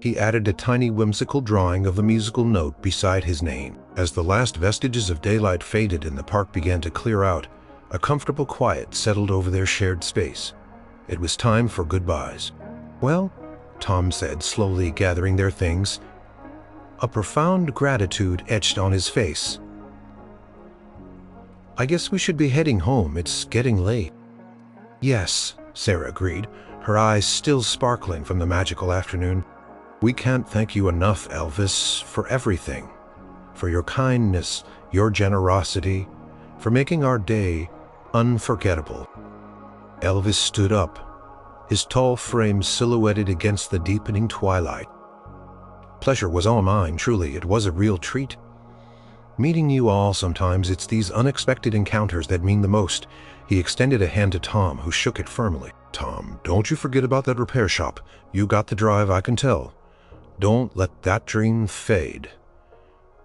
He added a tiny whimsical drawing of a musical note beside his name. As the last vestiges of daylight faded and the park began to clear out, a comfortable quiet settled over their shared space. It was time for goodbyes. Well, Tom said, slowly gathering their things. A profound gratitude etched on his face. I guess we should be heading home. It's getting late. Yes, Sarah agreed, her eyes still sparkling from the magical afternoon. We can't thank you enough, Elvis, for everything. For your kindness, your generosity, for making our day unforgettable. Elvis stood up, his tall frame silhouetted against the deepening twilight. Pleasure was all mine, truly, it was a real treat. Meeting you all, sometimes it's these unexpected encounters that mean the most. He extended a hand to Tom, who shook it firmly. Tom, don't you forget about that repair shop. You got the drive, I can tell. Don't let that dream fade.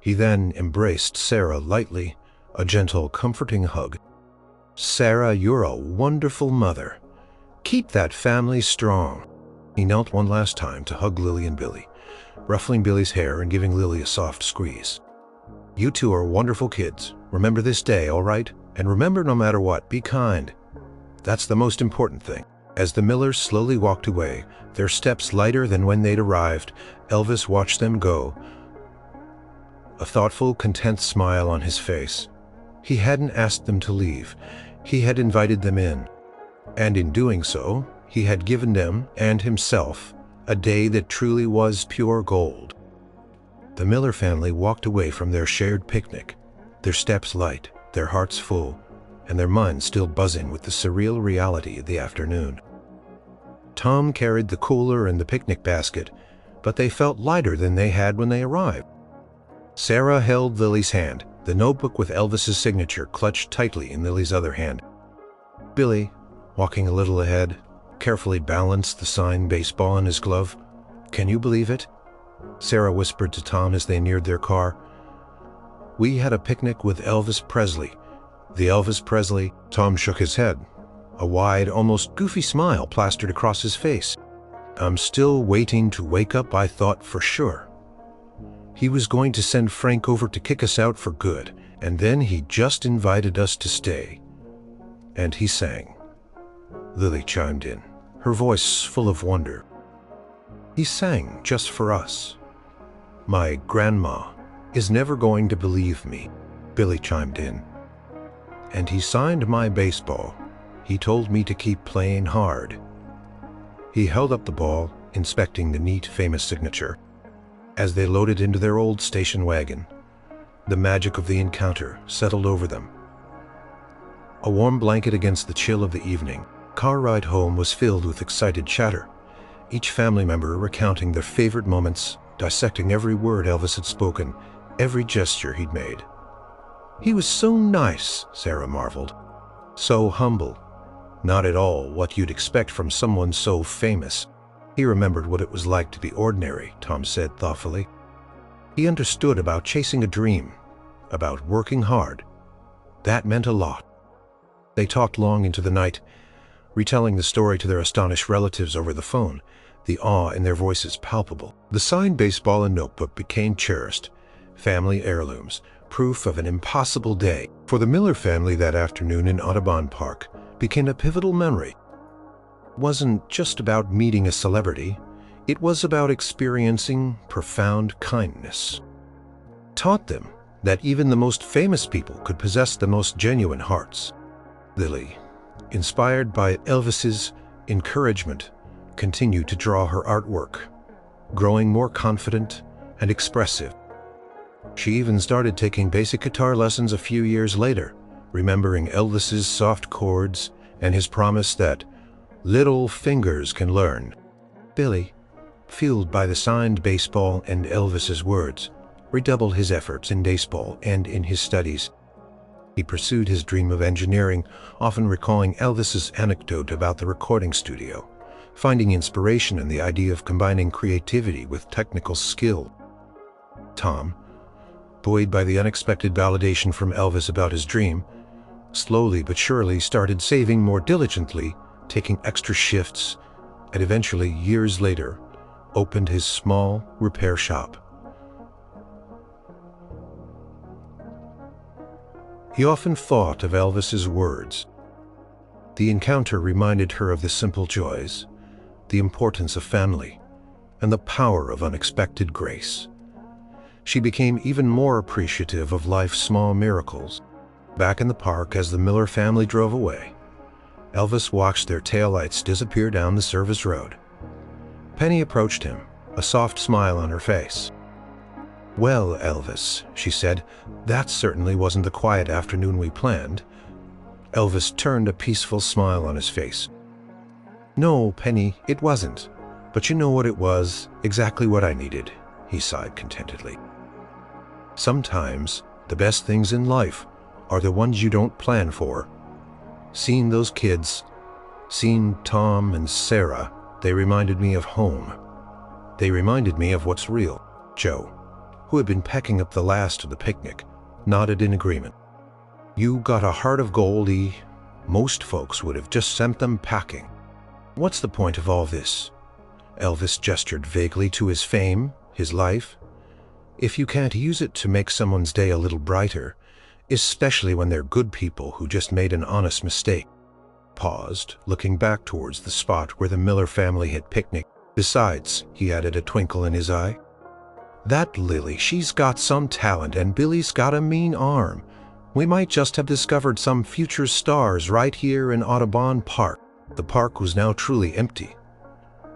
He then embraced Sarah lightly, a gentle, comforting hug. Sarah, you're a wonderful mother. Keep that family strong. He knelt one last time to hug Lily and Billy, ruffling Billy's hair and giving Lily a soft squeeze. You two are wonderful kids. Remember this day, all right? And remember, no matter what, be kind. That's the most important thing. As the Millers slowly walked away, their steps lighter than when they'd arrived, Elvis watched them go, a thoughtful, content smile on his face. He hadn't asked them to leave. He had invited them in. And in doing so, he had given them, and himself, a day that truly was pure gold. The Miller family walked away from their shared picnic, their steps light, their hearts full, and their minds still buzzing with the surreal reality of the afternoon. Tom carried the cooler and the picnic basket, but they felt lighter than they had when they arrived. Sarah held Lily's hand, the notebook with Elvis's signature clutched tightly in Lily's other hand. Billy, walking a little ahead, carefully balanced the signed baseball in his glove. Can you believe it? Sarah whispered to Tom as they neared their car. We had a picnic with Elvis Presley. The Elvis Presley. Tom shook his head. A wide, almost goofy smile plastered across his face. I'm still waiting to wake up, I thought for sure. He was going to send Frank over to kick us out for good, and then he just invited us to stay. And he sang. Lily chimed in, her voice full of wonder. He sang just for us. My grandma is never going to believe me, Billy chimed in. And he signed my baseball. He told me to keep playing hard. He held up the ball, inspecting the neat, famous signature. As they loaded into their old station wagon, the magic of the encounter settled over them. A warm blanket against the chill of the evening, car ride home was filled with excited chatter, each family member recounting their favorite moments, dissecting every word Elvis had spoken, every gesture he'd made. He was so nice, Sarah marveled. So humble. Not at all what you'd expect from someone so famous. He remembered what it was like to be ordinary, Tom said thoughtfully. He understood about chasing a dream, about working hard. That meant a lot. They talked long into the night, retelling the story to their astonished relatives over the phone, the awe in their voices palpable. The signed baseball and notebook became cherished, family heirlooms, proof of an impossible day. For the Miller family, that afternoon in Audubon Park became a pivotal memory. It wasn't just about meeting a celebrity, it was about experiencing profound kindness. It taught them that even the most famous people could possess the most genuine hearts. Lily, inspired by Elvis's encouragement, continued to draw her artwork, growing more confident and expressive. She even started taking basic guitar lessons a few years later, remembering Elvis's soft chords and his promise that little fingers can learn. Billy, fueled by the signed baseball and Elvis's words, redoubled his efforts in baseball and in his studies. He pursued his dream of engineering, often recalling Elvis's anecdote about the recording studio, finding inspiration in the idea of combining creativity with technical skill. Tom, buoyed by the unexpected validation from Elvis about his dream, slowly but surely started saving more diligently, taking extra shifts, and eventually, years later, opened his small repair shop. He often thought of Elvis's words. The encounter reminded her of the simple joys, the importance of family, and the power of unexpected grace. She became even more appreciative of life's small miracles. Back in the park as the Miller family drove away, Elvis watched their taillights disappear down the service road. Penny approached him, a soft smile on her face. "Well, Elvis," she said, "that certainly wasn't the quiet afternoon we planned." Elvis turned a peaceful smile on his face. "No, Penny, it wasn't. But you know what it was, exactly what I needed," he sighed contentedly. Sometimes, the best things in life are the ones you don't plan for. Seeing those kids, seeing Tom and Sarah, they reminded me of home. They reminded me of what's real. Joe, who had been packing up the last of the picnic, nodded in agreement. "You got a heart of gold, E. Most folks would have just sent them packing." "What's the point of all this?" Elvis gestured vaguely to his fame, his life. "If you can't use it to make someone's day a little brighter, especially when they're good people who just made an honest mistake." Paused, looking back towards the spot where the Miller family had picnicked. "Besides," he added, a twinkle in his eye, "that Lily, she's got some talent, and Billy's got a mean arm. We might just have discovered some future stars right here in Audubon Park." The park was now truly empty.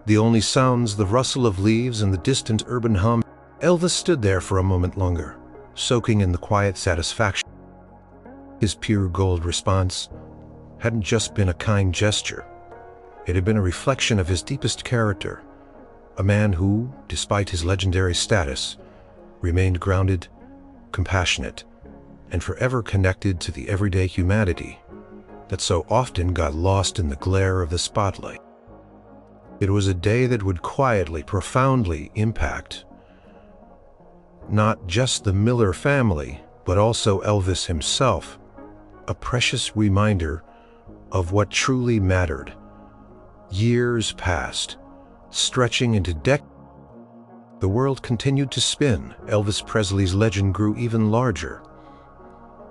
The only sounds, the rustle of leaves and the distant urban hum. Elvis stood there for a moment longer, soaking in the quiet satisfaction. His pure gold response hadn't just been a kind gesture. It had been a reflection of his deepest character, a man who, despite his legendary status, remained grounded, compassionate, and forever connected to the everyday humanity that so often got lost in the glare of the spotlight. It was a day that would quietly, profoundly impact not just the Miller family, but also Elvis himself, a precious reminder of what truly mattered. Years passed, stretching into decades. The world continued to spin. Elvis Presley's legend grew even larger,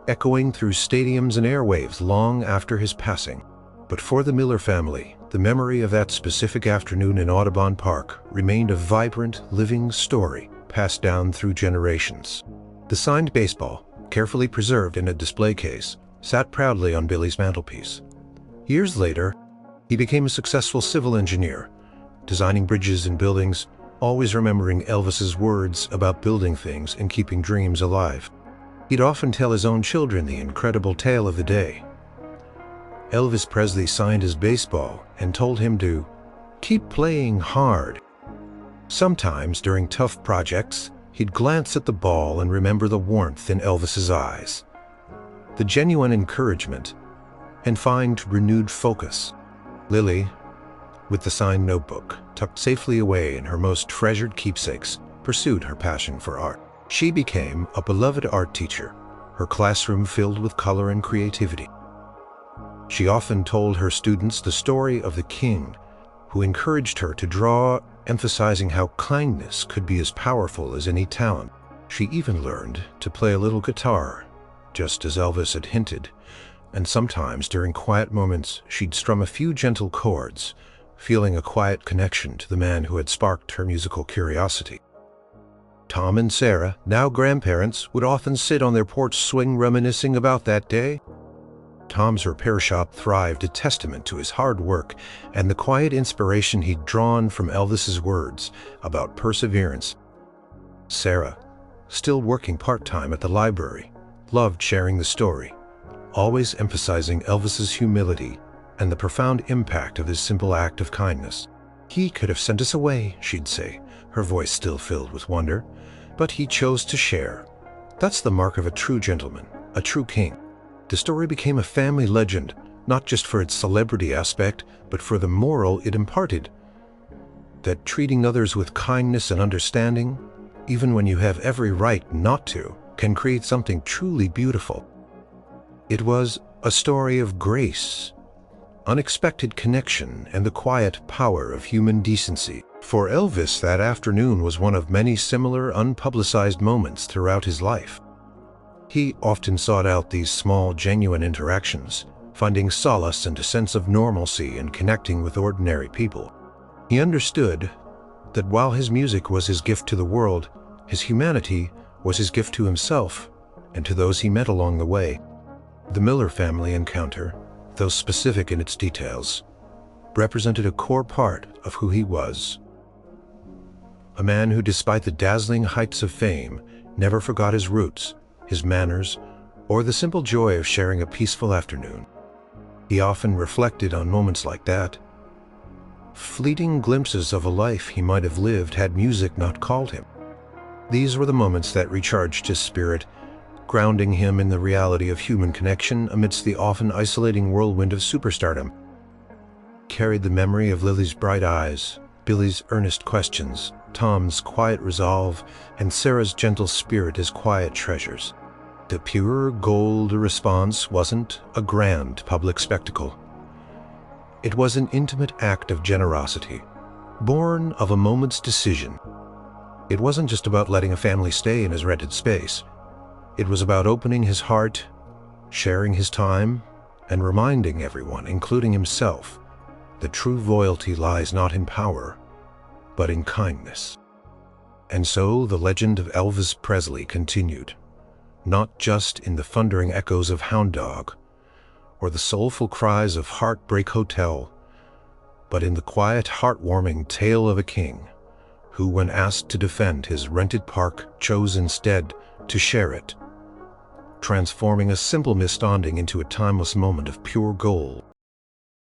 echoing through stadiums and airwaves long after his passing. But for the Miller family, the memory of that specific afternoon in Audubon Park remained a vibrant, living story passed down through generations. The signed baseball, carefully preserved in a display case, sat proudly on Billy's mantelpiece. Years later, he became a successful civil engineer, designing bridges and buildings, always remembering Elvis's words about building things and keeping dreams alive. He'd often tell his own children the incredible tale of the day. Elvis Presley signed his baseball and told him to keep playing hard. Sometimes during tough projects, he'd glance at the ball and remember the warmth in Elvis's eyes, the genuine encouragement, and find renewed focus. Lily, with the signed notebook tucked safely away in her most treasured keepsakes, pursued her passion for art. She became a beloved art teacher, her classroom filled with color and creativity. She often told her students the story of the king who encouraged her to draw, emphasizing how kindness could be as powerful as any talent. She even learned to play a little guitar, just as Elvis had hinted, and sometimes during quiet moments she'd strum a few gentle chords, feeling a quiet connection to the man who had sparked her musical curiosity. Tom and Sarah, now grandparents, would often sit on their porch swing reminiscing about that day. Tom's repair shop thrived, a testament to his hard work and the quiet inspiration he'd drawn from Elvis's words about perseverance. Sarah, still working part-time at the library, loved sharing the story, always emphasizing Elvis's humility and the profound impact of his simple act of kindness. "He could have sent us away," she'd say, her voice still filled with wonder, "but he chose to share. That's the mark of a true gentleman, a true king." The story became a family legend, not just for its celebrity aspect, but for the moral it imparted. That treating others with kindness and understanding, even when you have every right not to, can create something truly beautiful. It was a story of grace, unexpected connection, and the quiet power of human decency. For Elvis, that afternoon was one of many similar unpublicized moments throughout his life. He often sought out these small, genuine interactions, finding solace and a sense of normalcy in connecting with ordinary people. He understood that while his music was his gift to the world, his humanity was his gift to himself and to those he met along the way. The Miller family encounter, though specific in its details, represented a core part of who he was. A man who, despite the dazzling heights of fame, never forgot his roots, his manners, or the simple joy of sharing a peaceful afternoon. He often reflected on moments like that, fleeting glimpses of a life he might have lived had music not called him. These were the moments that recharged his spirit, grounding him in the reality of human connection amidst the often isolating whirlwind of superstardom. Carried the memory of Lily's bright eyes, Billy's earnest questions, Tom's quiet resolve, and Sarah's gentle spirit as quiet treasures. The pure gold response wasn't a grand public spectacle. It was an intimate act of generosity, born of a moment's decision. It wasn't just about letting a family stay in his rented space. It was about opening his heart, sharing his time, and reminding everyone, including himself, that true loyalty lies not in power, but in kindness. And so the legend of Elvis Presley continued, not just in the thundering echoes of Hound Dog or the soulful cries of Heartbreak Hotel, but in the quiet, heartwarming tale of a king who, when asked to defend his rented park, chose instead to share it, transforming a simple misstanding into a timeless moment of pure gold.